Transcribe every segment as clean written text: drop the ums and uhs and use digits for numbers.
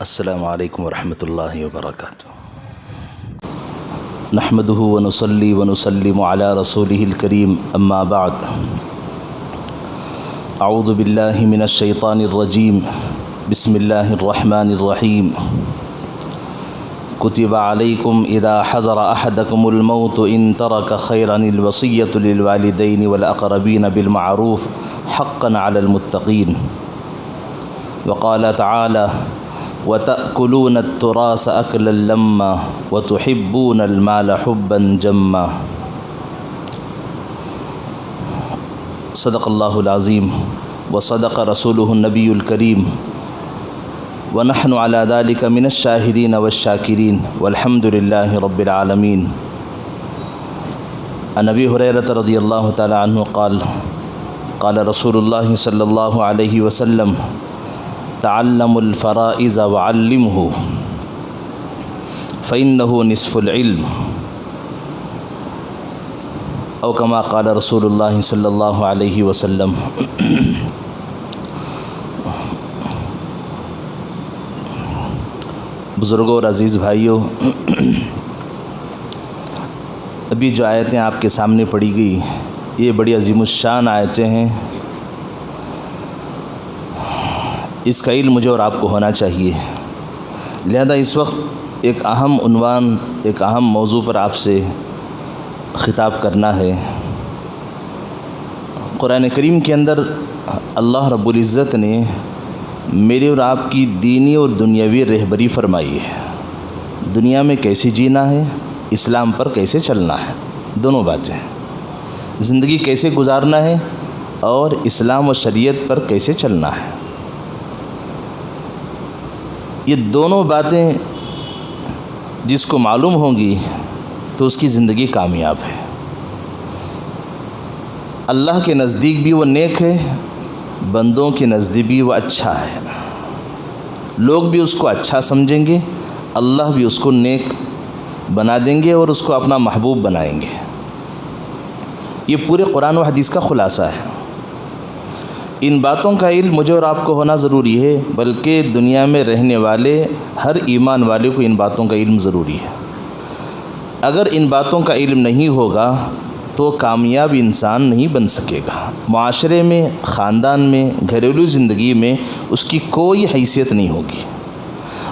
السلام علیکم ورحمۃ اللہ وبرکاتہ۔ نحمده ونصلی ونسلم علی رسولہ الکریم، اما بعد۔ اعوذ باللہ من الشیطان الرجیم، بسم اللہ الرحمن الرحیم۔ کتب علیکم اذا حضر احدکم الموت ان ترک خیرا الوصیۃ للوالدین والاقربین بالمعروف حقا علی المتقین۔ وقال تعالی وَتَأْكُلُونَ التُّرَاثَ أَكْلًا لَمًّا وَتُحِبُّونَ الْمَالَ حُبًّا جَمًّا۔ صدق اللہ العظیم وصدق رسولہ النبی الکریم، ونحن على ذلك من الشاہدین والشاکرین والحمد للہ رب العالمین۔ عن ابی ہریرہ رضی اللہ تعالی عنہ قال قال رسول اللہ صلی اللہ علیہ وسلم تعلموا الفرائض وعلمه فإنه نصف العلم، او کما قال رسول اللہ صلی اللہ علیہ وسلم۔ بزرگوں اور عزیز بھائیوں، ابھی جو آیتیں آپ کے سامنے پڑھی گئی یہ بڑی عظیم الشان آیتیں ہیں۔ اس کا علم مجھے اور آپ کو ہونا چاہیے، لہذا اس وقت ایک اہم عنوان، ایک اہم موضوع پر آپ سے خطاب کرنا ہے۔ قرآن کریم کے اندر اللہ رب العزت نے میرے اور آپ کی دینی اور دنیاوی رہبری فرمائی ہے۔ دنیا میں کیسے جینا ہے، اسلام پر کیسے چلنا ہے، دونوں باتیں، زندگی کیسے گزارنا ہے اور اسلام و شریعت پر کیسے چلنا ہے، یہ دونوں باتیں جس کو معلوم ہوں گی تو اس کی زندگی کامیاب ہے۔ اللہ کے نزدیک بھی وہ نیک ہے، بندوں کے نزدیک بھی وہ اچھا ہے، لوگ بھی اس کو اچھا سمجھیں گے، اللہ بھی اس کو نیک بنا دیں گے اور اس کو اپنا محبوب بنائیں گے۔ یہ پورے قرآن و حدیث کا خلاصہ ہے۔ ان باتوں کا علم مجھے اور آپ کو ہونا ضروری ہے، بلکہ دنیا میں رہنے والے ہر ایمان والے کو ان باتوں کا علم ضروری ہے۔ اگر ان باتوں کا علم نہیں ہوگا تو کامیاب انسان نہیں بن سکے گا، معاشرے میں، خاندان میں، گھریلو زندگی میں اس کی کوئی حیثیت نہیں ہوگی،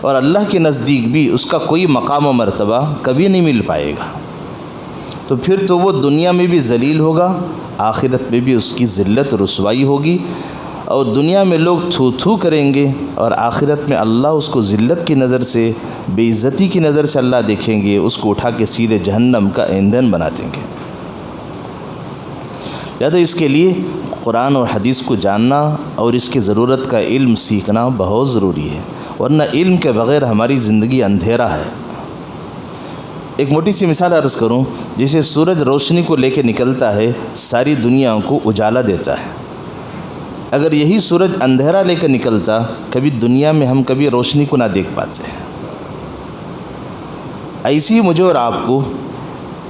اور اللہ کے نزدیک بھی اس کا کوئی مقام و مرتبہ کبھی نہیں مل پائے گا۔ تو پھر تو وہ دنیا میں بھی ذلیل ہوگا، آخرت میں بھی اس کی ذلت و رسوائی ہوگی، اور دنیا میں لوگ تھو تھو کریں گے اور آخرت میں اللہ اس کو ذلت کی نظر سے، بے عزتی کی نظر سے اللہ دیکھیں گے، اس کو اٹھا کے سیدھے جہنم کا ایندھن بنا دیں گے۔ لہذا اس کے لیے قرآن اور حدیث کو جاننا اور اس کی ضرورت کا علم سیکھنا بہت ضروری ہے، ورنہ علم کے بغیر ہماری زندگی اندھیرا ہے۔ ایک موٹی سی مثال عرض کروں، جیسے سورج روشنی کو لے کے نکلتا ہے، ساری دنیا کو اجالا دیتا ہے۔ اگر یہی سورج اندھیرا لے کر نکلتا، کبھی دنیا میں ہم کبھی روشنی کو نہ دیکھ پاتے۔ ایسی مجھے اور آپ کو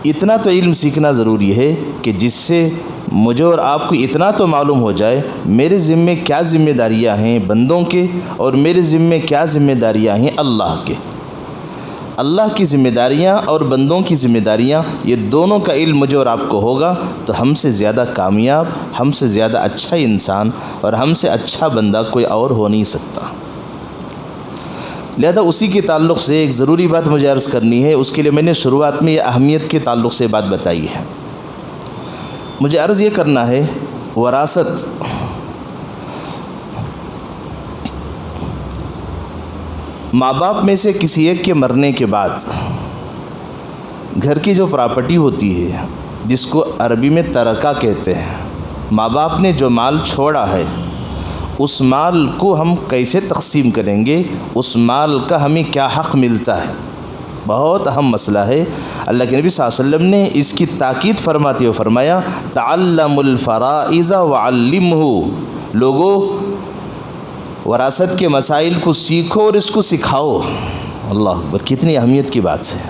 اتنا تو علم سیکھنا ضروری ہے کہ جس سے مجھے اور آپ کو اتنا تو معلوم ہو جائے میرے ذمے کیا ذمہ داریاں ہیں بندوں کے، اور میرے ذمے کیا ذمہ داریاں ہیں اللہ کے۔ اللہ کی ذمہ داریاں اور بندوں کی ذمہ داریاں، یہ دونوں کا علم مجھے اور آپ کو ہوگا تو ہم سے زیادہ کامیاب، ہم سے زیادہ اچھا انسان اور ہم سے اچھا بندہ کوئی اور ہو نہیں سکتا۔ لہذا اسی کے تعلق سے ایک ضروری بات مجھے عرض کرنی ہے۔ اس کے لیے میں نے شروعات میں یہ اہمیت کے تعلق سے بات بتائی ہے۔ مجھے عرض یہ کرنا ہے، وراثت ماں باپ میں سے کسی ایک کے مرنے کے بعد گھر کی جو پراپرٹی ہوتی ہے، جس کو عربی میں ترکہ کہتے ہیں، ماں باپ نے جو مال چھوڑا ہے اس مال کو ہم کیسے تقسیم کریں گے، اس مال کا ہمیں کیا حق ملتا ہے، بہت اہم مسئلہ ہے۔ اللہ کے نبی صلی اللہ علیہ وسلم نے اس کی تاکید فرماتے ہوئے فرمایا تعلموا الفرائض وعلموه، لوگوں وراثت کے مسائل کو سیکھو اور اس کو سکھاؤ۔ اللہ اکبر، کتنی اہمیت کی بات ہے۔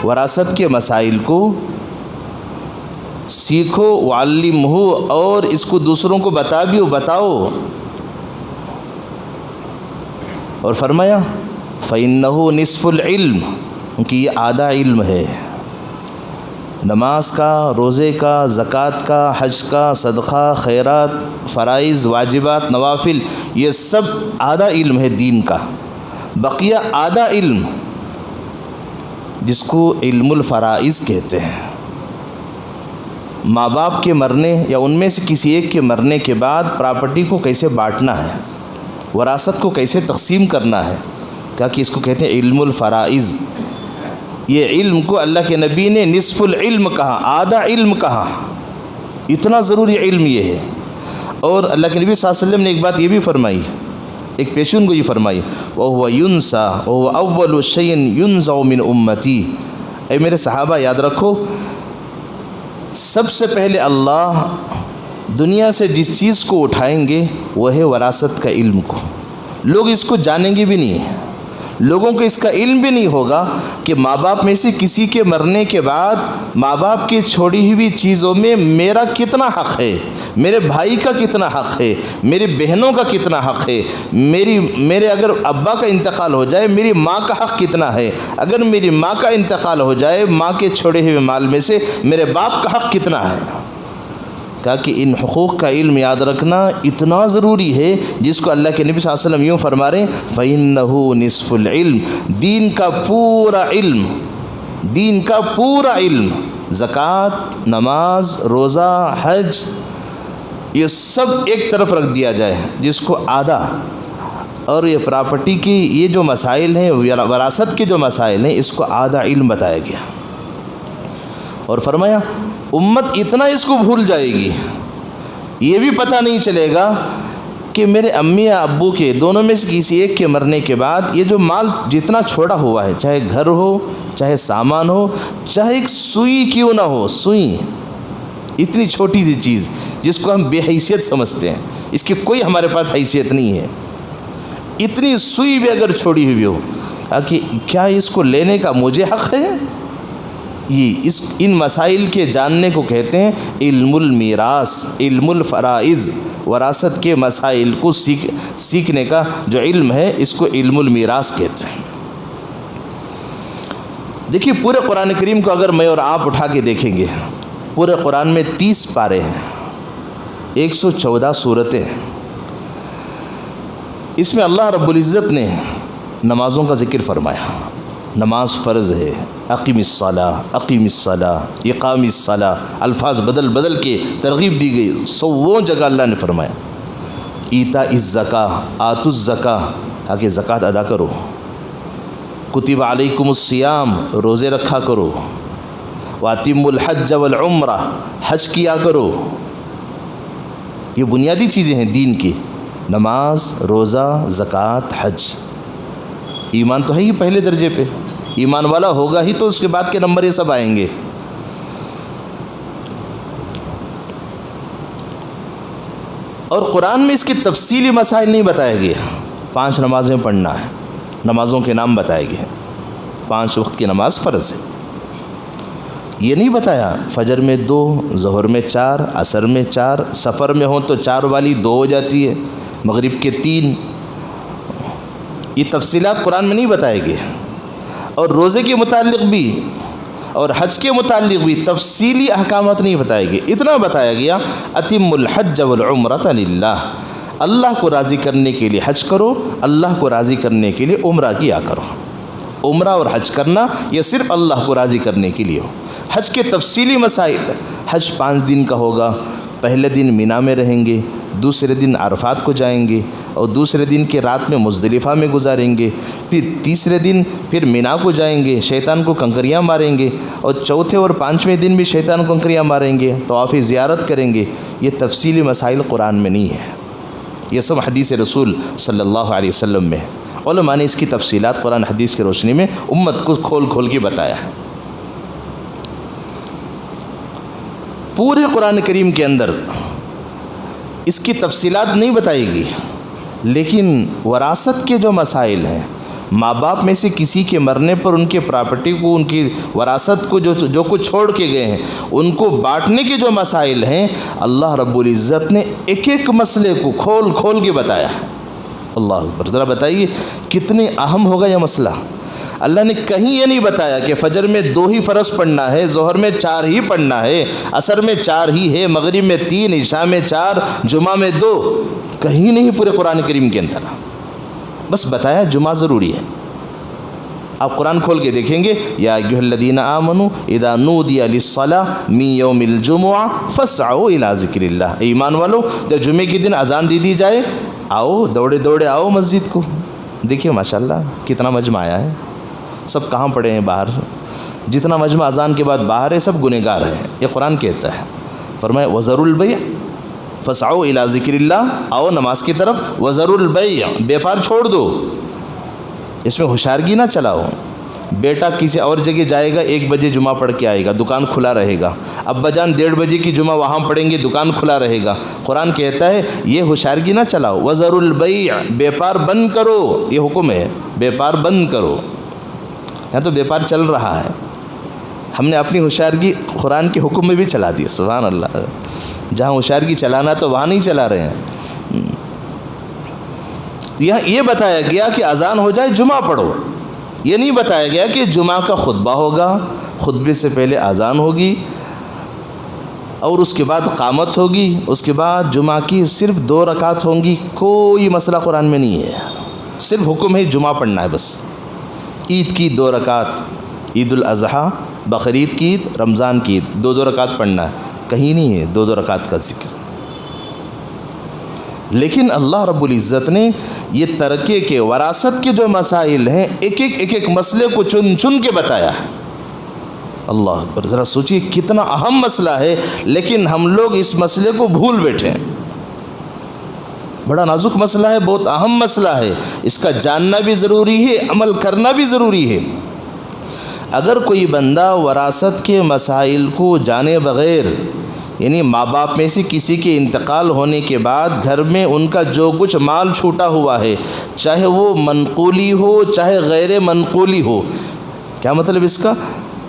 وراثت کے مسائل کو سیکھو، وعلمہ، اور اس کو دوسروں کو بتاؤ۔ اور فرمایا فَإِنَّهُ نِصْفُ الْعِلْمِ، کیونکہ یہ آدھا علم ہے۔ نماز کا، روزے کا، زکوٰۃ کا، حج کا، صدقہ، خیرات، فرائض، واجبات، نوافل، یہ سب آدھا علم ہے دین کا۔ بقیہ آدھا علم جس کو علم الفرائض کہتے ہیں، ماں باپ کے مرنے یا ان میں سے کسی ایک کے مرنے کے بعد پراپرٹی کو کیسے بانٹنا ہے، وراثت کو کیسے تقسیم کرنا ہے، کہا کہ اس کو کہتے ہیں علم الفرائض۔ یہ علم کو اللہ کے نبی نے نصف العلم کہا، آدھا علم کہا، اتنا ضروری علم یہ ہے۔ اور اللہ کے نبی صلی اللہ علیہ وسلم نے ایک بات یہ بھی فرمائی، ایک پیشین گوئی فرمائی، وَهُوَ يُنْسَى وَهُوَ أَوَّلُ شَيْءٍ يُنْزَعُ مِنْ أُمَّتِي، اے میرے صحابہ یاد رکھو، سب سے پہلے اللہ دنیا سے جس چیز کو اٹھائیں گے وہ ہے وراثت کا علم کو۔ لوگ اس کو جانیں گے بھی نہیں، لوگوں کو اس کا علم بھی نہیں ہوگا کہ ماں باپ میں سے کسی کے مرنے کے بعد ماں باپ کی چھوڑی ہوئی چیزوں میں میرا کتنا حق ہے، میرے بھائی کا کتنا حق ہے، میری بہنوں کا کتنا حق ہے، میرے اگر ابا کا انتقال ہو جائے میری ماں کا حق کتنا ہے، اگر میری ماں کا انتقال ہو جائے ماں کے چھوڑے ہوئے مال میں سے میرے باپ کا حق کتنا ہے۔ کہا کہ ان حقوق کا علم یاد رکھنا اتنا ضروری ہے، جس کو اللہ کے نبی صلی اللہ علیہ وسلم یوں فرما رہے ہیں فَإِنَّهُ نِصْفُ الْعِلْمِ، دین کا پورا علم، دین کا پورا علم، زکوٰۃ، نماز، روزہ، حج، یہ سب ایک طرف رکھ دیا جائے، جس کو آدھا، اور یہ پراپرٹی کی یہ جو مسائل ہیں، وراثت کے جو مسائل ہیں، اس کو آدھا علم بتایا گیا۔ اور فرمایا امت اتنا اس کو بھول جائے گی، یہ بھی پتہ نہیں چلے گا کہ میرے امی یا ابو کے دونوں میں سے کسی ایک کے مرنے کے بعد یہ جو مال جتنا چھوڑا ہوا ہے، چاہے گھر ہو، چاہے سامان ہو، چاہے ایک سوئی کیوں نہ ہو، سوئی اتنی چھوٹی سی چیز جس کو ہم بے حیثیت سمجھتے ہیں، اس کی کوئی ہمارے پاس حیثیت نہیں ہے، اتنی سوئی بھی اگر چھوڑی ہوئی ہو، کہ کیا اس کو لینے کا مجھے حق ہے؟ ان مسائل کے جاننے کو کہتے ہیں علم المیراث، علم الفرائض، وراثت کے مسائل کو سیکھنے کا جو علم ہے اس کو علم المیراث کہتے ہیں۔ دیکھیے پورے قرآن کریم کو اگر میں اور آپ اٹھا کے دیکھیں گے، پورے قرآن میں 30 پارے ہیں، 114 سورتیں، اس میں اللہ رب العزت نے نمازوں کا ذکر فرمایا، نماز فرض ہے، اقیم الصلاۃ، اقیم الصلاۃ، اقام الصلاۃ، الفاظ بدل بدل کے ترغیب دی گئی، سووں جگہ اللہ نے فرمایا ایتاء الزکاۃ، آتوا الزکاۃ، آگے زکوٰۃ ادا کرو، کتب علیکم الصیام، روزے رکھا کرو، واتموا الحج والعمرہ، حج کیا کرو۔ یہ بنیادی چیزیں ہیں دین کی، نماز، روزہ، زکوٰۃ، حج۔ ایمان تو ہے ہی پہلے درجے پہ، ایمان والا ہوگا ہی تو اس کے بعد کے نمبر یہ سب آئیں گے۔ اور قرآن میں اس کے تفصیلی مسائل نہیں بتائے گئے، 5 نمازیں پڑھنا ہے، نمازوں کے نام بتائے گئے، 5 وقت کی نماز فرض ہے، یہ نہیں بتایا فجر میں 2، ظہر میں 4، عصر میں 4، سفر میں ہوں تو 4 والی 2 ہو جاتی ہے، مغرب کے 3، یہ تفصیلات قرآن میں نہیں بتائے گئے۔ اور روزے کے متعلق بھی اور حج کے متعلق بھی تفصیلی احکامات نہیں بتائے گئے، اتنا بتایا گیا اتم الحج والعمرۃ للہ، اللہ کو راضی کرنے کے لیے حج کرو، اللہ کو راضی کرنے کے لیے عمرہ کیا کرو۔ عمرہ اور حج کرنا یہ صرف اللہ کو راضی کرنے کے لیے ہو۔ حج کے تفصیلی مسائل، حج 5 دن کا ہوگا، پہلے دن مینا میں رہیں گے، دوسرے دن عرفات کو جائیں گے، اور دوسرے دن کے رات میں مزدلفہ میں گزاریں گے، پھر تیسرے دن پھر مینا کو جائیں گے، شیطان کو کنکریاں ماریں گے، اور چوتھے اور 5ویں دن بھی شیطان کو کنکریاں ماریں گے، طواف زیارت کریں گے۔ یہ تفصیلی مسائل قرآن میں نہیں ہے، یہ سب حدیث رسول صلی اللہ علیہ وسلم میں ہے۔ علماء نے اس کی تفصیلات قرآن حدیث کی روشنی میں امت کو کھول کھول کے بتایا ہے۔ پورے قرآن کریم کے اندر اس کی تفصیلات نہیں بتائی گی، لیکن وراثت کے جو مسائل ہیں، ماں باپ میں سے کسی کے مرنے پر ان کے پراپرٹی کو، ان کی وراثت کو جو کچھ چھوڑ کے گئے ہیں ان کو بانٹنے کے جو مسائل ہیں، اللہ رب العزت نے ایک ایک مسئلے کو کھول کھول کے بتایا ہے۔ اللہ اکبر. ذرا بتائیے کتنے اہم ہوگا یہ مسئلہ. اللہ نے کہیں یہ نہیں بتایا کہ فجر میں 2 ہی فرض پڑھنا ہے، ظہر میں 4 ہی پڑھنا ہے، عصر میں 4 ہی ہے، مغرب میں 3، عشاء میں 4، جمعہ میں 2. کہیں نہیں پورے قرآن کریم کے اندر. بس بتایا جمعہ ضروری ہے. آپ قرآن کھول کے دیکھیں گے، یا ایھا الذین آمنوا اذا نودی للصلاۃ من یوم الجمعہ فاسعوا الی ذکر اللہ. ایمان والو، جب جمعے کے دن اذان دی جائے آؤ، دوڑے دوڑے آؤ مسجد کو. دیکھیے ماشاءاللہ کتنا مجمع آیا ہے. سب کہاں پڑے ہیں؟ باہر. جتنا مجمع اذان کے بعد باہر ہے سب گنہگار ہیں. یہ قرآن کہتا ہے. فرمایا وذروا البیع فاسعوا الی ذکر اللہ، آؤ نماز کی طرف. وذروا البیع، بیپار چھوڑ دو. اس میں ہوشیارگی نہ چلاؤ. بیٹا کسی اور جگہ جائے گا، 1 بجے جمعہ پڑھ کے آئے گا، دکان کھلا رہے گا. ابا جان 1:30 بجے کی جمعہ وہاں پڑھیں گے، دکان کھلا رہے گا. قرآن کہتا ہے یہ ہوشیارگی نہ چلاؤ. وذروا البیع، بیپار بند کرو. یہ حکم ہے، بیپار بند کرو. یہاں تو بیپار چل رہا ہے. ہم نے اپنی ہوشیارگی قرآن کے حکم میں بھی چلا دی. سبحان اللہ. جہاں ہوشیارگی چلانا تو وہاں نہیں چلا رہے ہیں. یہاں یہ بتایا گیا کہ اذان ہو جائے جمعہ پڑھو. یہ نہیں بتایا گیا کہ جمعہ کا خطبہ ہوگا، خطبے سے پہلے اذان ہوگی اور اس کے بعد قامت ہوگی، اس کے بعد جمعہ کی صرف 2 رکعت ہوں گی. کوئی مسئلہ قرآن میں نہیں ہے. صرف حکم ہے جمعہ پڑھنا ہے بس. عید کی 2 رکعت، عید الاضحیٰ، بقرعید کی عید، رمضان کی عید، 2 رکعت پڑھنا ہے. کہیں نہیں ہے 2 رکعت کا ذکر. لیکن اللہ رب العزت نے یہ ترکے کے، وراثت کے جو مسائل ہیں، ایک مسئلے کو چن کے بتایا ہے. اللہ اکبر. ذرا سوچئے کتنا اہم مسئلہ ہے، لیکن ہم لوگ اس مسئلے کو بھول بیٹھے ہیں. بڑا نازک مسئلہ ہے، بہت اہم مسئلہ ہے. اس کا جاننا بھی ضروری ہے، عمل کرنا بھی ضروری ہے. اگر کوئی بندہ وراثت کے مسائل کو جانے بغیر، یعنی ماں باپ میں سے کسی کے انتقال ہونے کے بعد گھر میں ان کا جو کچھ مال چھوٹا ہوا ہے، چاہے وہ منقولی ہو چاہے غیر منقولی ہو، کیا مطلب اس کا؟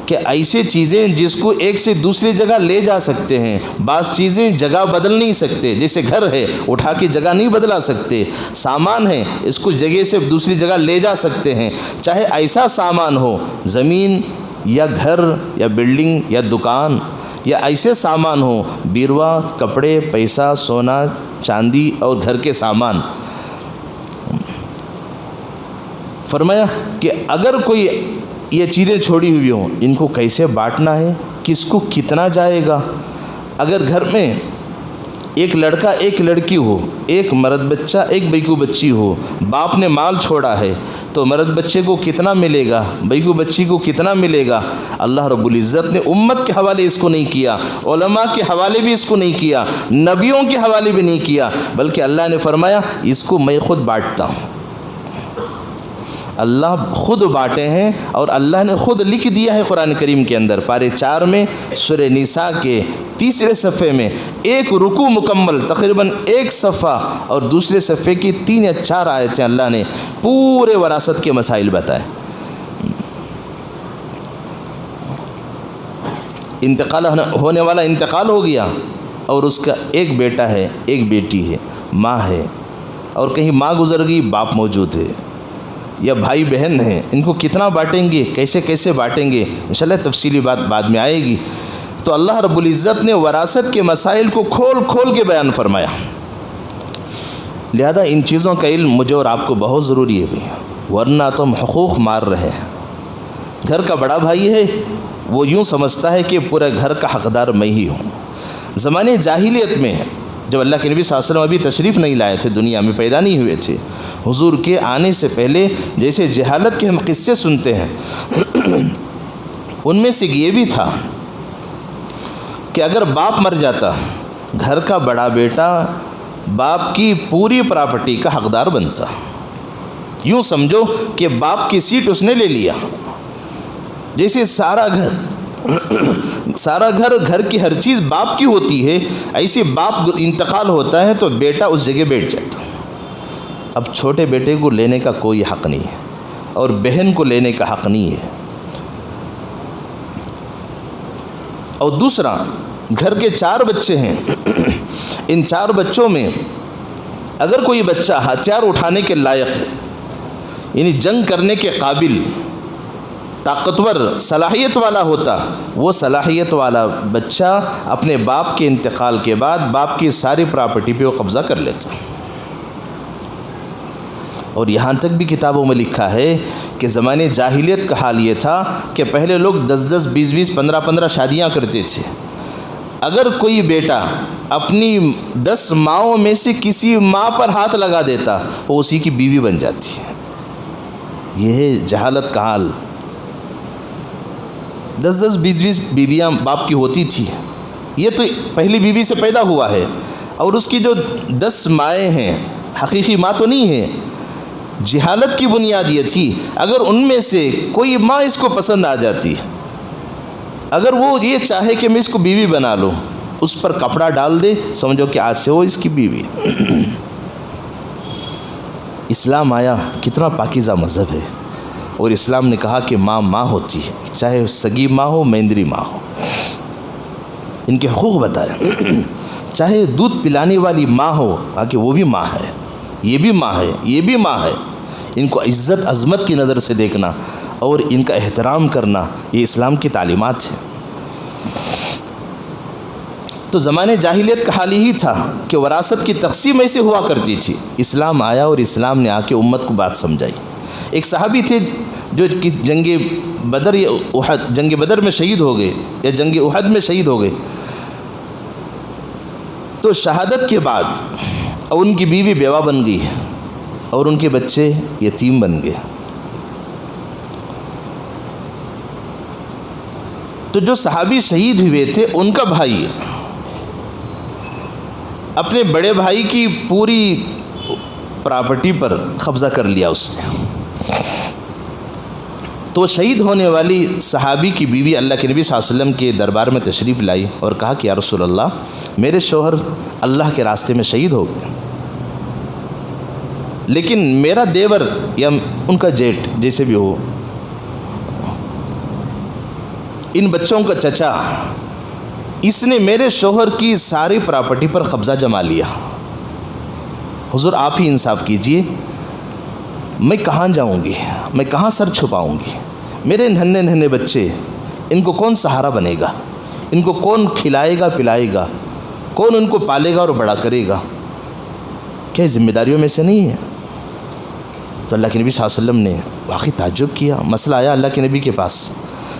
کہ ایسے چیزیں جس کو ایک سے دوسری جگہ لے جا سکتے ہیں. بعض چیزیں جگہ بدل نہیں سکتے، جیسے گھر ہے اٹھا کے جگہ نہیں بدلا سکتے. سامان ہے اس کو جگہ سے دوسری جگہ لے جا سکتے ہیں. چاہے ایسا سامان ہو، زمین یا گھر یا بلڈنگ یا دکان، یا ایسے سامان ہو، بیروا، کپڑے، پیسہ، سونا، چاندی اور گھر کے سامان. فرمایا کہ اگر کوئی یہ چیزیں چھوڑی ہوئی ہوں، ان کو کیسے بانٹنا ہے، کس کو کتنا جائے گا. اگر گھر میں ایک لڑکا ایک لڑکی ہو، ایک مرد بچہ ایک بیکو بچی ہو، باپ نے مال چھوڑا ہے تو مرد بچے کو کتنا ملے گا، بیکو بچی کو کتنا ملے گا. اللہ رب العزت نے امت کے حوالے اس کو نہیں کیا، علماء کے حوالے بھی اس کو نہیں کیا، نبیوں کے حوالے بھی نہیں کیا، بلکہ اللہ نے فرمایا اس کو میں خود بانٹتا ہوں. اللہ خود بانٹے ہیں اور اللہ نے خود لکھ دیا ہے قرآن کریم کے اندر. پارے 4 میں سورہ نساء کے 3 صفحے میں ایک رکوع مکمل، تقریباً 1 صفحہ اور دوسرے صفحے کی 3 یا 4 آیتیں اللہ نے پورے وراثت کے مسائل بتائے. انتقال ہونے والا انتقال ہو گیا اور اس کا ایک بیٹا ہے ایک بیٹی ہے، ماں ہے، اور کہیں ماں گزر گئی باپ موجود ہے، یا بھائی بہن ہیں، ان کو کتنا بانٹیں گے، کیسے بانٹیں گے، انشاءاللہ تفصیلی بات بعد میں آئے گی. تو اللہ رب العزت نے وراثت کے مسائل کو کھول کے بیان فرمایا. لہذا ان چیزوں کا علم مجھے اور آپ کو بہت ضروری ہے بھی، ورنہ تو ہم حقوق مار رہے ہیں. گھر کا بڑا بھائی ہے، وہ یوں سمجھتا ہے کہ پورے گھر کا حقدار میں ہی ہوں. زمانے جاہلیت میں جب اللہ کے نبی صلی اللہ علیہ وسلم ابھی تشریف نہیں لائے تھے، دنیا میں پیدا نہیں ہوئے تھے، حضور کے آنے سے پہلے جیسے جہالت کے ہم قصے سنتے ہیں، ان میں سے یہ بھی تھا کہ اگر باپ مر جاتا، گھر کا بڑا بیٹا باپ کی پوری پراپرٹی کا حقدار بنتا. یوں سمجھو کہ باپ کی سیٹ اس نے لے لیا. جیسے سارا گھر کی ہر چیز باپ کی ہوتی ہے، ایسے باپ انتقال ہوتا ہے تو بیٹا اس جگہ بیٹھ جاتا. اب چھوٹے بیٹے کو لینے کا کوئی حق نہیں ہے اور بہن کو لینے کا حق نہیں ہے. اور دوسرا، گھر کے 4 بچے ہیں، ان 4 بچوں میں اگر کوئی بچہ ہتھیار اٹھانے کے لائق ہے، یعنی جنگ کرنے کے قابل طاقتور صلاحیت والا ہوتا، وہ صلاحیت والا بچہ اپنے باپ کے انتقال کے بعد باپ کی ساری پراپرٹی پہ وہ قبضہ کر لیتا. اور یہاں تک بھی کتابوں میں لکھا ہے کہ زمانے جاہلیت کا حال یہ تھا کہ پہلے لوگ 10 20 15 شادیاں کرتے تھے. اگر کوئی بیٹا اپنی 10 ماؤں میں سے کسی ماں پر ہاتھ لگا دیتا وہ اسی کی بیوی بن جاتی ہے. یہ ہے جہالت کا حال. 10 20 بیویاں باپ کی ہوتی تھی. یہ تو پہلی بیوی سے پیدا ہوا ہے، اور اس کی جو 10 مائیں ہیں حقیقی ماں تو نہیں ہے. جہالت کی بنیاد یہ تھی اگر ان میں سے کوئی ماں اس کو پسند آ جاتی، اگر وہ یہ چاہے کہ میں اس کو بیوی بنا لوں، اس پر کپڑا ڈال دے، سمجھو کہ آج سے وہ اس کی بیوی. اسلام آیا، کتنا پاکیزہ مذہب ہے. اور اسلام نے کہا کہ ماں ماں ہوتی ہے، چاہے سگی ماں ہو مہندری ماں ہو. ان کے حقوق بتائے. چاہے دودھ پلانے والی ماں ہو، کہ وہ بھی ماں ہے، یہ بھی ماں ہے، یہ بھی ماں ہے. ان کو عزت عظمت کی نظر سے دیکھنا اور ان کا احترام کرنا، یہ اسلام کی تعلیمات ہیں. تو زمانے جاہلیت کا حال یہی تھا کہ وراثت کی تقسیم ایسے ہوا کرتی تھی. اسلام آیا اور اسلام نے آ کے امت کو بات سمجھائی. ایک صحابی تھے جو جنگ بدر یا احد، جنگ بدر میں شہید ہو گئے یا جنگ احد میں شہید ہو گئے. تو شہادت کے بعد اور ان کی بیوی بیوہ بن گئی اور ان کے بچے یتیم بن گئے. تو جو صحابی شہید ہوئے تھے ان کا بھائی اپنے بڑے بھائی کی پوری پراپرٹی پر قبضہ کر لیا اس نے. تو شہید ہونے والی صحابی کی بیوی اللہ کے نبی صلی اللہ علیہ وسلم کے دربار میں تشریف لائی اور کہا کہ یا رسول اللہ، میرے شوہر اللہ کے راستے میں شہید ہو گئے، لیکن میرا دیور یا ان کا جیٹ جیسے بھی ہو، ان بچوں کا چچا، اس نے میرے شوہر کی ساری پراپرٹی پر قبضہ جما لیا. حضور آپ ہی انصاف کیجئے، میں کہاں جاؤں گی، میں کہاں سر چھپاؤں گی؟ میرے ننھے ننھے بچے، ان کو کون سہارا بنے گا؟ ان کو کون کھلائے گا پلائے گا؟ کون ان کو پالے گا اور بڑا کرے گا؟ کیا ذمہ داریوں میں سے نہیں ہے؟ تو اللہ کے نبی صلی اللہ علیہ وسلم نے واقعی تعجب کیا. مسئلہ آیا اللہ کے نبی کے پاس.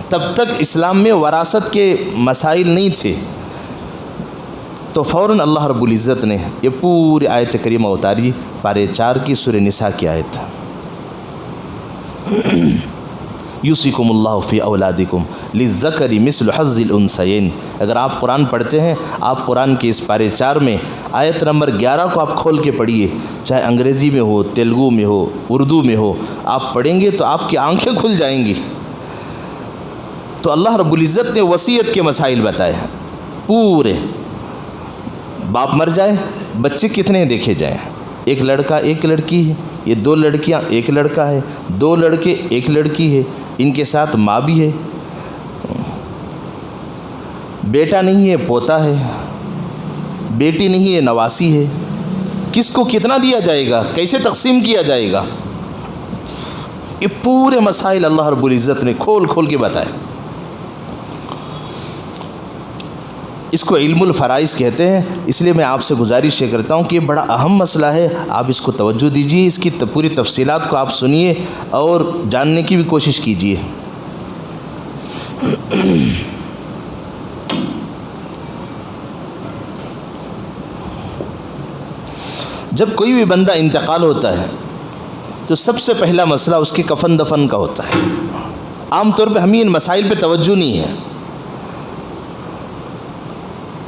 تب تک اسلام میں وراثت کے مسائل نہیں تھے. تو فوراً اللہ رب العزت نے یہ پوری آیت کریمہ اتاری، پارے 4 کی سورہ نساء کی آیت. یوصیکم اللہ فی اولادکم للذکر مثل حظ الانثیین. اگر آپ قرآن پڑھتے ہیں، آپ قرآن کے اس پارے 4 میں آیت نمبر 11 کو آپ کھول کے پڑھیے، چاہے انگریزی میں ہو، تیلگو میں ہو، اردو میں ہو، آپ پڑھیں گے تو آپ کی آنکھیں کھل جائیں گی. تو اللہ رب العزت نے وصیت کے مسائل بتائے ہیں پورے. باپ مر جائے، بچے کتنے دیکھے جائیں؟ 1 لڑکا 1 لڑکی ہے، یہ 2 لڑکیاں 1 لڑکا ہے، 2 لڑکے 1 لڑکی ہے، ان کے ساتھ ماں بھی ہے. بیٹا نہیں ہے پوتا ہے، بیٹی نہیں ہے نواسی ہے. کس کو کتنا دیا جائے گا، کیسے تقسیم کیا جائے گا؟ یہ پورے مسائل اللہ رب العزت نے کھول کھول کے بتائے. اس کو علم الفرائض کہتے ہیں. اس لیے میں آپ سے گزارش یہ کرتا ہوں کہ یہ بڑا اہم مسئلہ ہے، آپ اس کو توجہ دیجیے، اس کی پوری تفصیلات کو آپ سنیے اور جاننے کی بھی کوشش کیجیے. جب کوئی بھی بندہ انتقال ہوتا ہے تو سب سے پہلا مسئلہ اس کے کفن دفن کا ہوتا ہے. عام طور پہ ہمیں ان مسائل پہ توجہ نہیں ہے.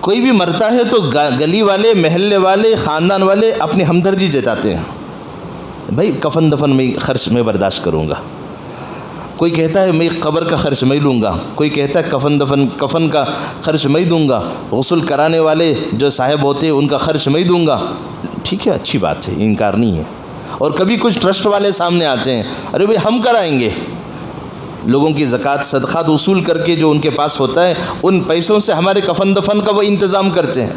کوئی بھی مرتا ہے تو گلی والے، محلے والے، خاندان والے اپنی ہمدردی جتاتے ہیں، بھائی کفن دفن میں خرچ میں برداشت کروں گا. کوئی کہتا ہے میں قبر کا خرچ میں لوں گا، کوئی کہتا ہے کفن کا خرچ میں دوں گا، غسل کرانے والے جو صاحب ہوتے ہیں ان کا خرچ میں دوں گا. ٹھیک ہے، اچھی بات ہے، انکار نہیں ہے. اور کبھی کچھ ٹرسٹ والے سامنے آتے ہیں، ارے بھائی ہم کرائیں گے. لوگوں کی زکوٰۃ صدقات وصول کر کے جو ان کے پاس ہوتا ہے ان پیسوں سے ہمارے کفن دفن کا وہ انتظام کرتے ہیں.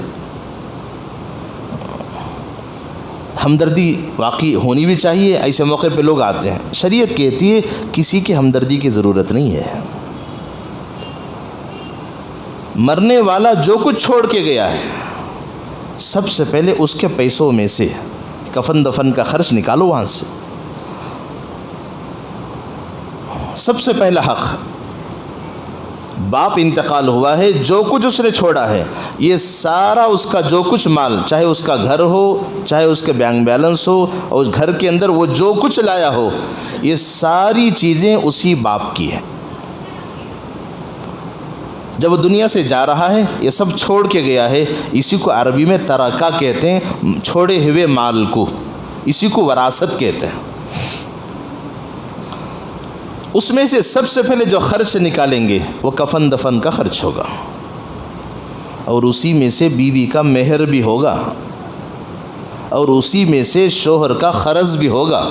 ہمدردی واقعی ہونی بھی چاہیے. ایسے موقع پہ لوگ آتے ہیں. شریعت کہتی ہے کسی کی ہمدردی کی ضرورت نہیں ہے. مرنے والا جو کچھ چھوڑ کے گیا ہے سب سے پہلے اس کے پیسوں میں سے کفن دفن کا خرچ نکالو وہاں سے. سب سے پہلا حق، باپ انتقال ہوا ہے، جو کچھ اس نے چھوڑا ہے یہ سارا اس کا جو کچھ مال، چاہے اس کا گھر ہو، چاہے اس کے بینک بیلنس ہو، اور اس گھر کے اندر وہ جو کچھ لایا ہو، یہ ساری چیزیں اسی باپ کی ہیں. جب وہ دنیا سے جا رہا ہے یہ سب چھوڑ کے گیا ہے. اسی کو عربی میں ترکہ کہتے ہیں، چھوڑے ہوئے مال کو، اسی کو وراثت کہتے ہیں. اس میں سے سب سے پہلے جو خرچ نکالیں گے وہ کفن دفن کا خرچ ہوگا، اور اسی میں سے بیوی کا مہر بھی ہوگا، اور اسی میں سے شوہر کا قرض بھی ہوگا،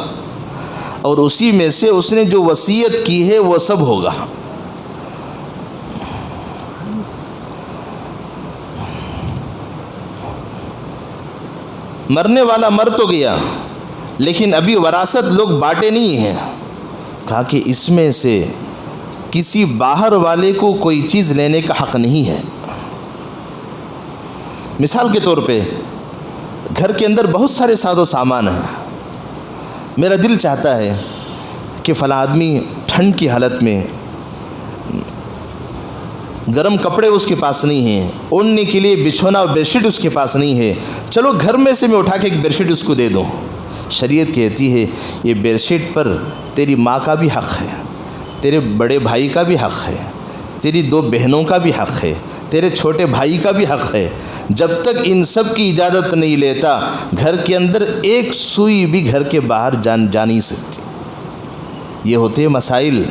اور اسی میں سے اس نے جو وصیت کی ہے وہ سب ہوگا. مرنے والا مر تو گیا لیکن ابھی وراثت لوگ بانٹے نہیں ہیں. کہا کہ اس میں سے کسی باہر والے کو کوئی چیز لینے کا حق نہیں ہے. مثال کے طور پہ گھر کے اندر بہت سارے ساز و سامان ہیں. میرا دل چاہتا ہے کہ فلاں آدمی ٹھنڈ کی حالت میں گرم کپڑے اس کے پاس نہیں ہیں، اوڑھنے کے لیے بچھونا اور بیڈ شیٹ اس کے پاس نہیں ہے، چلو گھر میں سے میں اٹھا کے ایک بیڈ شیٹ اس کو دے دوں. شریعت کہتی ہے یہ بیڈ شیٹ پر تیری ماں کا بھی حق ہے، تیرے بڑے بھائی کا بھی حق ہے، تیری 2 بہنوں کا بھی حق ہے، تیرے چھوٹے بھائی کا بھی حق ہے. جب تک ان سب کی اجازت نہیں لیتا گھر کے اندر ایک سوئی بھی گھر کے باہر جا نہیں سکتی. یہ ہوتے ہیں مسائل.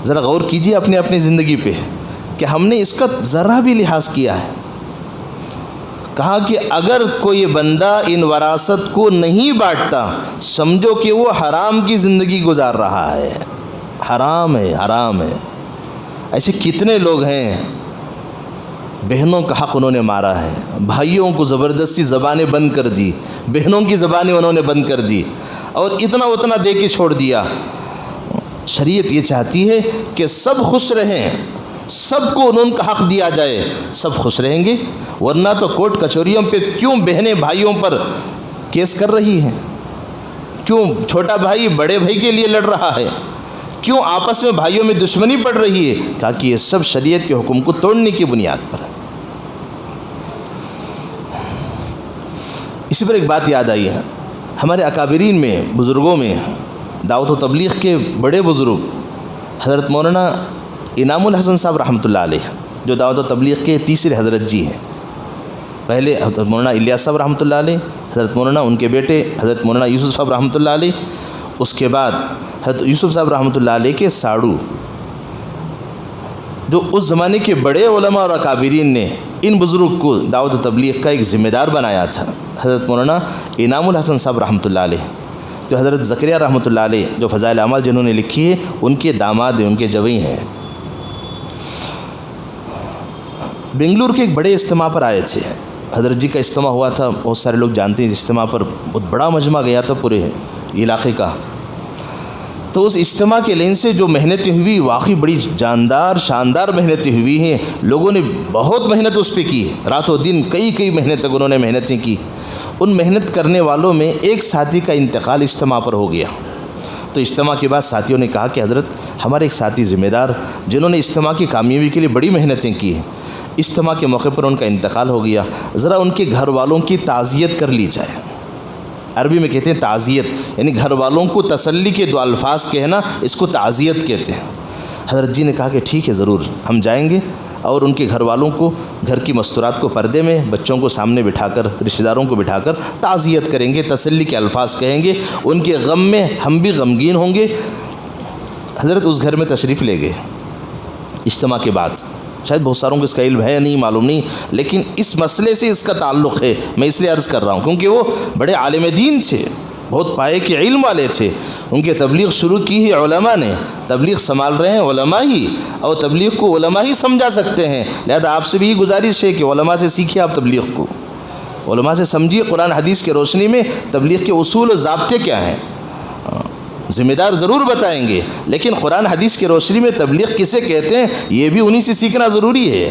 ذرا غور کیجیے اپنی زندگی پہ کہ ہم نے اس کا ذرا بھی لحاظ کیا ہے. کہا کہ اگر کوئی بندہ ان وراثت کو نہیں بانٹتا سمجھو کہ وہ حرام کی زندگی گزار رہا ہے. حرام ہے، حرام ہے. ایسے کتنے لوگ ہیں بہنوں کا حق انہوں نے مارا ہے، بھائیوں کو زبردستی زبانیں بند کر دی، بہنوں کی زبانیں انہوں نے بند کر دی، اور اتنا دے کے چھوڑ دیا. شریعت یہ چاہتی ہے کہ سب خوش رہیں، سب کو ان کا حق دیا جائے، سب خوش رہیں گے. ورنہ تو کورٹ کچہریوں پہ کیوں بہنیں بھائیوں پر کیس کر رہی ہیں؟ کیوں چھوٹا بھائی بڑے بھائی کے لیے لڑ رہا ہے؟ کیوں آپس میں بھائیوں میں دشمنی پڑ رہی ہے؟ کہا کہ یہ سب شریعت کے حکم کو توڑنے کی بنیاد پر ہے. اسی پر ایک بات یاد آئی ہے. ہمارے اکابرین میں، بزرگوں میں، دعوت و تبلیغ کے بڑے بزرگ حضرت مولانا انعام الحسن صاحب رحمۃ اللہ علیہ، جو دعوت و تبلیغ کے تیسرے حضرت جی ہیں. پہلے حضرت مولانا الیاس صاحب رحمۃ اللہ علیہ، حضرت مولانا ان کے بیٹے حضرت مولانا یوسف صاحب رحمۃ اللہ علیہ، اس کے بعد حضرت یوسف صاحب رحمۃ اللہ علیہ کے ساڑو، جو اس زمانے کے بڑے علماء اور اکابرین نے ان بزرگ کو دعوت و تبلیغ کا ایک ذمہ دار بنایا تھا. حضرت مولانا انعام الحسن صاحب رحمۃ اللہ علیہ، جو حضرت زکریا رحمۃ اللہ علیہ جو فضائل اعمال جنہوں نے لکھی ہے ان کے داماد ہیں، ان کے جوئی ہیں. بنگلور کے ایک بڑے اجتماع پر آئے تھے. حضرت جی کا اجتماع ہوا تھا، بہت سارے لوگ جانتے ہیں. اجتماع پر بہت بڑا مجمع گیا تھا پورے علاقے کا. تو اس اجتماع کے لین سے جو محنتیں ہوئی واقعی بڑی جاندار شاندار محنتیں ہوئی ہیں. لوگوں نے بہت محنت اس پہ کی، رات و دن کئی مہینے تک انہوں نے محنتیں کی. ان محنت کرنے والوں میں ایک ساتھی کا انتقال اجتماع پر ہو گیا. تو اجتماع کے بعد ساتھیوں نے کہا کہ حضرت ہمارے ایک ساتھی ذمہ دار جنہوں نے اجتماع کی کامیابی کے لیے بڑی محنتیں کی ہیں، اجتماع کے موقع پر ان کا انتقال ہو گیا، ذرا ان کے گھر والوں کی تعزیت کر لی جائے. عربی میں کہتے ہیں تعزیت، یعنی گھر والوں کو تسلی کے 2 الفاظ کہنا، اس کو تعزیت کہتے ہیں. حضرت جی نے کہا کہ ٹھیک ہے ضرور ہم جائیں گے، اور ان کے گھر والوں کو گھر کی مستورات کو پردے میں بچوں کو سامنے بٹھا کر رشتہ داروں کو بٹھا کر تعزیت کریں گے، تسلی کے الفاظ کہیں گے، ان کے غم میں ہم بھی غمگین ہوں گے. حضرت اس گھر میں تشریف لے گئے. اجتماع کے بعد شاید بہت ساروں کو اس کا علم ہے نہیں، معلوم نہیں، لیکن اس مسئلے سے اس کا تعلق ہے. میں اس لیے عرض کر رہا ہوں کیونکہ وہ بڑے عالم دین تھے، بہت پائے کے علم والے تھے. ان کی تبلیغ شروع کی ہی علماء نے، تبلیغ سنبھال رہے ہیں علماء ہی، اور تبلیغ کو علماء ہی سمجھا سکتے ہیں. لہذا آپ سے بھی یہ گزارش ہے کہ علماء سے سیکھیں آپ تبلیغ کو. علماء سے سمجھیے قرآن حدیث کے روشنی میں تبلیغ کے اصول و ضابطے کیا ہیں. ذمہ دار ضرور بتائیں گے، لیکن قرآن حدیث کی روشنی میں تبلیغ کسے کہتے ہیں یہ بھی انہی سے سیکھنا ضروری ہے.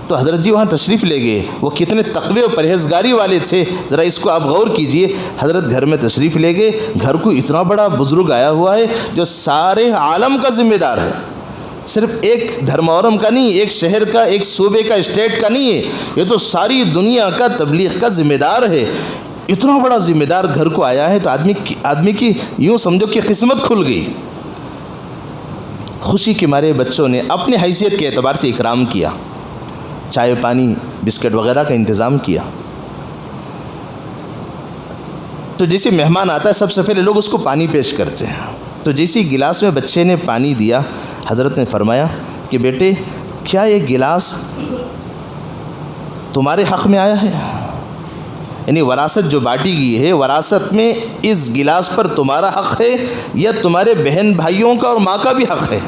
تو حضرت جی وہاں تشریف لے گئے، وہ کتنے تقوی و پرہیزگاری والے تھے، ذرا اس کو آپ غور کیجئے. حضرت گھر میں تشریف لے گئے، گھر کو اتنا بڑا بزرگ آیا ہوا ہے جو سارے عالم کا ذمہ دار ہے، صرف ایک دھرمورم کا نہیں، ایک شہر کا، ایک صوبے کا، اسٹیٹ کا نہیں ہے، یہ تو ساری دنیا کا تبلیغ کا ذمہ دار ہے. اتنا بڑا ذمہ دار گھر کو آیا ہے تو آدمی کی یوں سمجھو کہ قسمت کھل گئی. خوشی کے مارے بچوں نے اپنی حیثیت کے اعتبار سے اکرام کیا، چائے پانی بسکٹ وغیرہ کا انتظام کیا. تو جیسے مہمان آتا ہے سب سے پہلے لوگ اس کو پانی پیش کرتے ہیں. تو جیسے گلاس میں بچے نے پانی دیا، حضرت نے فرمایا کہ بیٹے کیا یہ گلاس تمہارے حق میں آیا ہے؟ یعنی وراثت جو بانٹی گئی ہے، وراثت میں اس گلاس پر تمہارا حق ہے یا تمہارے بہن بھائیوں کا اور ماں کا بھی حق ہے؟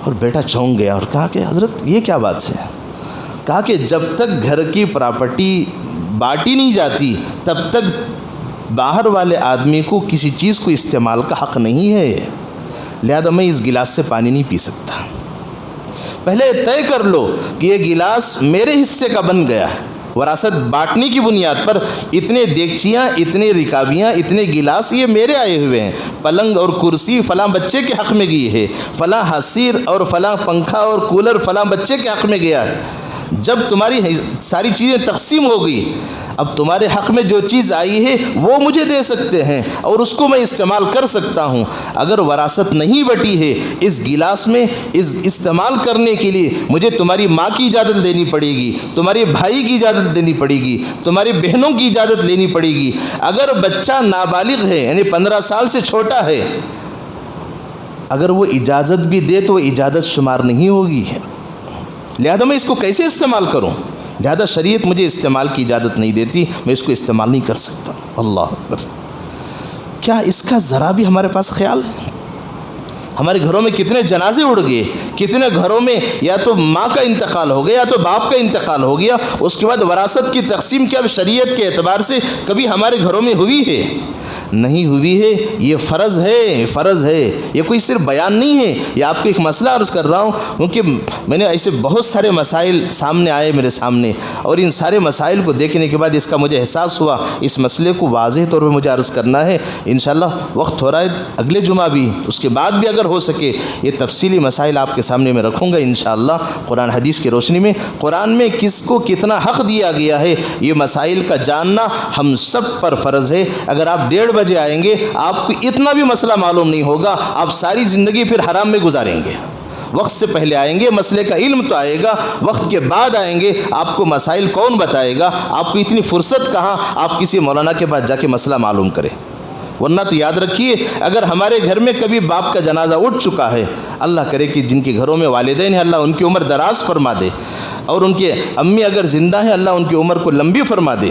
اور بیٹا چونک گیا اور کہا کہ حضرت یہ کیا بات ہے؟ کہا کہ جب تک گھر کی پراپرٹی بانٹی نہیں جاتی تب تک باہر والے آدمی کو کسی چیز کو استعمال کا حق نہیں ہے، لہذا میں اس گلاس سے پانی نہیں پی سکتا. پہلے طے کر لو کہ یہ گلاس میرے حصے کا بن گیا ہے. وراثت بانٹنے کی بنیاد پر اتنے دیگچیاں، اتنے رکابیاں، اتنے گلاس یہ میرے آئے ہوئے ہیں. پلنگ اور کرسی فلاں بچے کے حق میں گئی ہے، فلاں حصیر اور فلاں پنکھا اور کولر فلاں بچے کے حق میں گیا ہے. جب تمہاری ساری چیزیں تقسیم ہو گئی، اب تمہارے حق میں جو چیز آئی ہے وہ مجھے دے سکتے ہیں اور اس کو میں استعمال کر سکتا ہوں. اگر وراثت نہیں بٹی ہے اس گلاس میں اس استعمال کرنے کے لیے مجھے تمہاری ماں کی اجازت لینی پڑے گی، تمہارے بھائی کی اجازت لینی پڑے گی، تمہاری بہنوں کی اجازت لینی پڑے گی. اگر بچہ نابالغ ہے یعنی 15 سال سے چھوٹا ہے، اگر وہ اجازت بھی دے تو وہ اجازت شمار نہیں ہوگی، لہذا میں اس کو کیسے استعمال کروں؟ لہذا شریعت مجھے استعمال کی اجازت نہیں دیتی، میں اس کو استعمال نہیں کر سکتا. اللہ اکبر. کیا اس کا ذرا بھی ہمارے پاس خیال ہے؟ ہمارے گھروں میں کتنے جنازے اڑ گئے، کتنے گھروں میں یا تو ماں کا انتقال ہو گیا یا تو باپ کا انتقال ہو گیا، اس کے بعد وراثت کی تقسیم کیا شریعت کے اعتبار سے کبھی ہمارے گھروں میں ہوئی ہے؟ نہیں ہوئی ہے. یہ فرض ہے، فرض ہے. یہ کوئی صرف بیان نہیں ہے، یہ آپ کو ایک مسئلہ عرض کر رہا ہوں کیونکہ میں نے ایسے بہت سارے مسائل سامنے آئے میرے سامنے، اور ان سارے مسائل کو دیکھنے کے بعد اس کا مجھے احساس ہوا اس مسئلے کو واضح طور پہ مجھے عرض کرنا ہے. انشاءاللہ وقت ہو رہا ہے، اگلے جمعہ بھی اس کے بعد بھی اگر ہو سکے یہ تفصیلی مسائل آپ کے سامنے میں رکھوں گا انشاءاللہ قرآن حدیث کی روشنی میں. قرآن میں کس کو کتنا حق دیا گیا ہے یہ مسائل کا جاننا ہم سب پر فرض ہے. اگر آپ 1:30 بجے آئیں گے آپ کو اتنا بھی مسئلہ معلوم نہیں ہوگا، آپ ساری زندگی پھر حرام میں گزاریں گے. وقت سے پہلے آئیں گے مسئلے کا علم تو آئے گا، وقت کے بعد آئیں گے آپ کو مسائل کون بتائے گا؟ آپ کو اتنی فرصت کہاں آپ کسی مولانا کے پاس جا کے مسئلہ معلوم کریں؟ ورنہ تو یاد رکھیے اگر ہمارے گھر میں کبھی باپ کا جنازہ اٹھ چکا ہے، اللہ کرے کہ جن کے گھروں میں والدین ہیں اللہ ان کی عمر دراز فرما دے، اور ان کے امی اگر زندہ ہیں اللہ ان کی عمر کو لمبی فرما دے.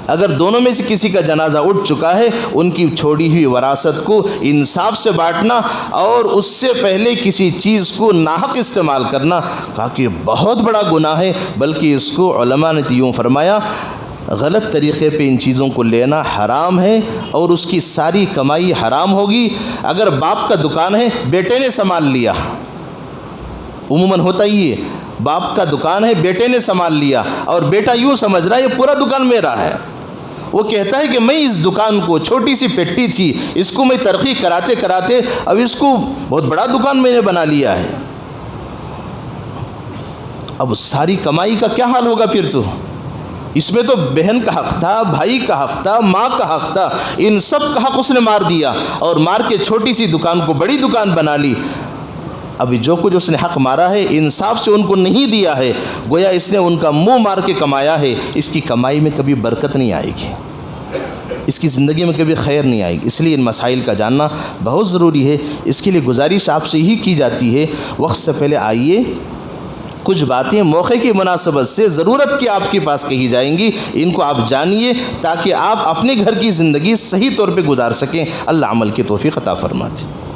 اگر دونوں میں سے کسی کا جنازہ اٹھ چکا ہے ان کی چھوڑی ہوئی وراثت کو انصاف سے بانٹنا اور اس سے پہلے کسی چیز کو ناحق استعمال کرنا کہا کہ بہت بڑا گناہ ہے. بلکہ اس کو علماء نے یوں فرمایا غلط طریقے پہ ان چیزوں کو لینا حرام ہے اور اس کی ساری کمائی حرام ہوگی. اگر باپ کا دکان ہے بیٹے نے سنبھال لیا، عموماً ہوتا ہی ہے، باپ کا دکان ہے بیٹے نے سنبھال لیا اور بیٹا یوں سمجھ رہا ہے یہ پورا دکان میرا ہے. وہ کہتا ہے کہ میں اس دکان کو، چھوٹی سی پیٹی تھی اس کو میں ترقی کراتے کراتے اب اس کو بہت بڑا دکان میں نے بنا لیا ہے. اب ساری کمائی کا کیا حال ہوگا پھر؟ تو اس میں تو بہن کا حق تھا، بھائی کا حق تھا، ماں کا حق تھا، ان سب کا حق اس نے مار دیا اور مار کے چھوٹی سی دکان کو بڑی دکان بنا لی. ابھی جو کچھ اس نے حق مارا ہے انصاف سے ان کو نہیں دیا ہے، گویا اس نے ان کا منہ مار کے کمایا ہے. اس کی کمائی میں کبھی برکت نہیں آئے گی، اس کی زندگی میں کبھی خیر نہیں آئے گی. اس لیے ان مسائل کا جاننا بہت ضروری ہے. اس کے لیے گزارش آپ سے ہی کی جاتی ہے وقت سے پہلے آئیے، کچھ باتیں موقع کی مناسبت سے ضرورت کی آپ کے پاس کہی جائیں گی، ان کو آپ جانیے تاکہ آپ اپنے گھر کی زندگی صحیح طور پہ گزار سکیں. اللہ عمل کی توفیق عطا فرمائے.